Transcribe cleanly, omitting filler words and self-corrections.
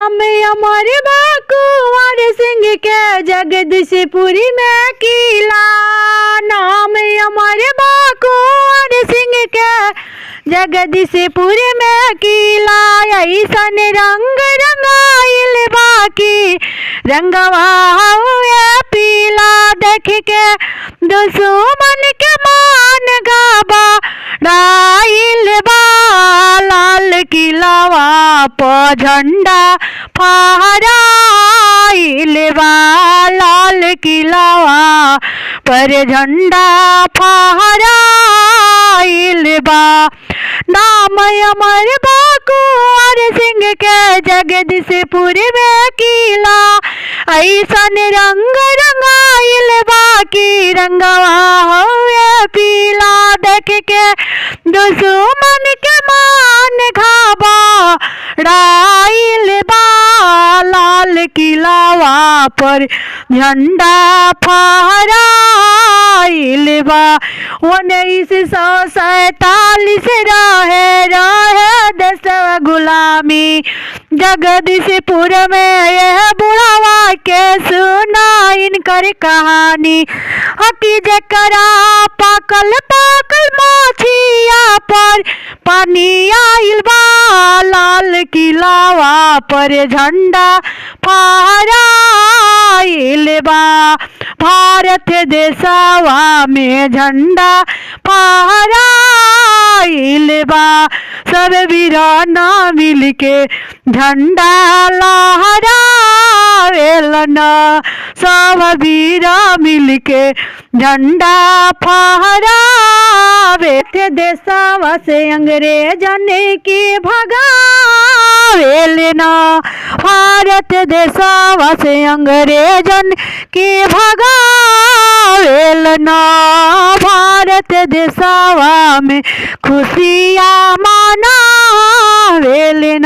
मैं अमर बा कुंवर सिंह के जगदीशपुरी में किला। नाम अमर बा कुंवर सिंह के जगदीशपुरी में किला। ऐसन रंग रंगाइल बाकी रंगवा हुए पीला। देख के दुश्मन के मान गाबा डाइल बा। लाल किलावा प झंडा फहराइल बा। लाल किलावा पर झंडा फहराइल बा। नाम अमर बा कुंवर सिंह के जगदीशपुरी में किला। ऐसन रंग रंगाइल बाकी रंगवा हुए पीला। देख के दुश्मन के मान घाबा डाइल बा। लाल किलावा पर झंडा फहराइल बा। 1947 रहे देश गुलामी। जगदीशपुर में यह बुढ़ावा के सुना इनकर कहानी। हकी जकरा पाकल पाकल माछिया पर पानी आइल बा। लाल किलावा पर झंडा फहराइल बा। भारत देशवा में झंडा फहराइल बा। सब वीराना मिलके झंडा लहरावेलन। सब वीरा मिलके झंडा फहरावे। देशवा से अंग्रेजन की भगावेलन। भारत देशवा से अंग्रेजन की भगावेलन। भारत देशवा में खुशियाँ मनावेलन।